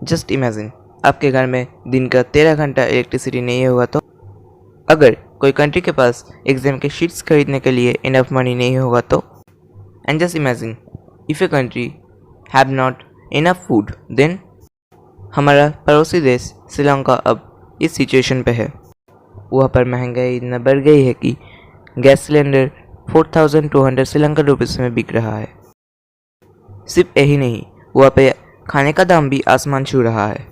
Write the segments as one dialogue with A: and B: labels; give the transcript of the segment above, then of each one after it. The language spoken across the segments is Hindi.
A: जस्ट इमेजिन, आपके घर में दिन का 13 घंटा इलेक्ट्रिसिटी नहीं होगा तो? अगर कोई कंट्री के पास एग्जाम के शीट्स खरीदने के लिए इनफ मनी नहीं होगा तो? And just imagine, if a country have not enough food then? हमारा पड़ोसी देश श्रीलंका अब इस सिचुएशन पे है। वहाँ पर महंगाई इतना बढ़ गई है कि गैस सिलेंडर 4200 श्रीलंकन रुपीज़ में बिक रहा है। सिर्फ यही नहीं, वहाँ पे खाने का दाम भी आसमान छू रहा है,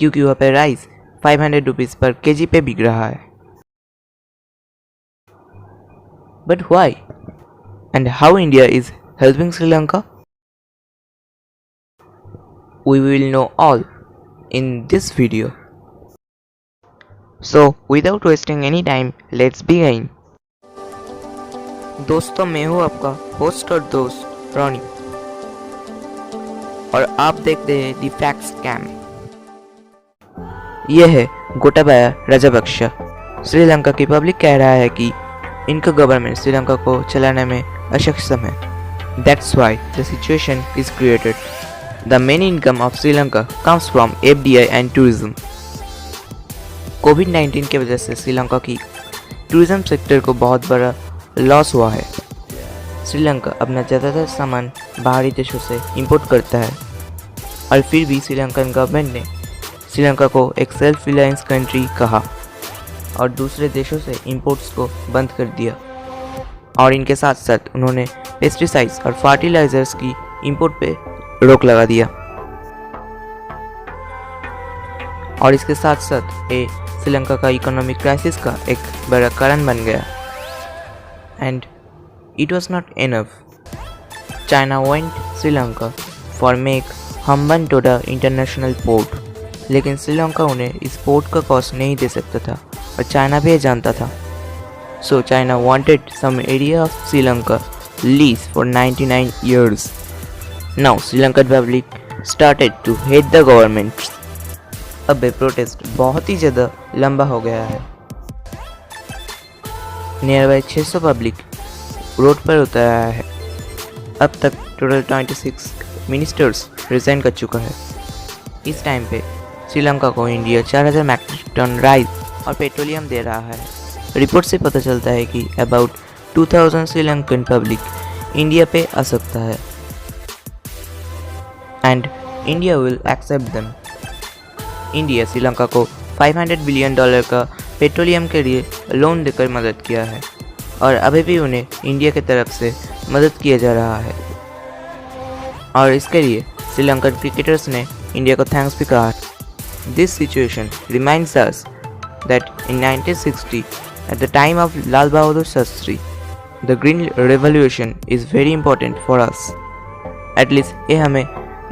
A: क्योंकि वहाँ पे राइस 500 रुपीज़ पर केजी पे बिक रहा है। But why and how India is helping Sri Lanka? We will know all in this video. So without wasting any time, let's begin. दोस्तों, मैं हूँ आपका होस्ट और दोस्त रॉनी और आप देख रहे हैं दी फैक्ट्स कैम। यह है गोटाबाया राजपक्षा। श्रीलंका की पब्लिक कह रहा है कि इनका गवर्नमेंट श्रीलंका को चलाने में अक्षम है। That's why the situation is created. The main income of Sri Lanka comes from FDI and tourism. कोविड-19 की वजह से श्रीलंका की टूरिज्म सेक्टर को बहुत बड़ा लॉस हुआ है। श्रीलंका अपना ज़्यादातर सामान बाहरी देशों से इंपोर्ट करता है और फिर भी श्रीलंकन गवर्नमेंट ने श्रीलंका को एक सेल्फ रिलायंस कंट्री कहा और दूसरे देशों से इंपोर्ट्स को बंद कर दिया। और इनके साथ साथ उन्होंने पेस्टिसाइड्स और फर्टिलाइजर्स की इंपोर्ट पे रोक लगा दिया। और इसके साथ साथ ये श्रीलंका का इकोनॉमिक क्राइसिस का एक बड़ा कारण बन गया। And it was not enough, China went Sri Lanka for make Hambantota international port, लेकिन श्रीलंका उन्हें इस पोर्ट का कॉस्ट नहीं दे सकता था और चाइना भी ये जानता था। So China wanted some area of Sri Lanka lease for 99 years. Now Sri Lankan public started to hate the government. अब ये प्रोटेस्ट बहुत ही ज़्यादा लंबा हो गया है। नियर बाई 600 पब्लिक रोड पर उतर आया है। अब तक टोटल 26 मिनिस्टर्स रिजाइन कर चुका है। इस टाइम पे श्रीलंका को इंडिया 4000 मैट्रिक टन राइस और पेट्रोलियम दे रहा है। रिपोर्ट से पता चलता है कि अबाउट 2000 श्रीलंकन पब्लिक इंडिया पे आ सकता है and India will accept them. India Sri Lanka को $500 बिलियन का पेट्रोलियम के लिए लोन देकर मदद किया है और अभी भी उन्हें इंडिया की तरफ से मदद किया जा रहा है। और इसके लिए श्रीलंकन क्रिकेटर्स ने इंडिया को थैंक्स भी कहा। This situation reminds us that in 1960 at the time of Lal Bahadur Shastri the green revolution is very important for us. At least ये हमें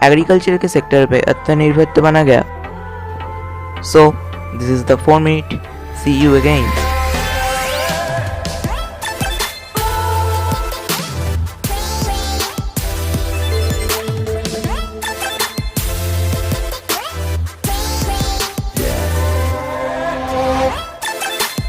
A: एग्रीकल्चर के सेक्टर पे आत्मनिर्भर बना गया। So this is the 4 minute, see you again.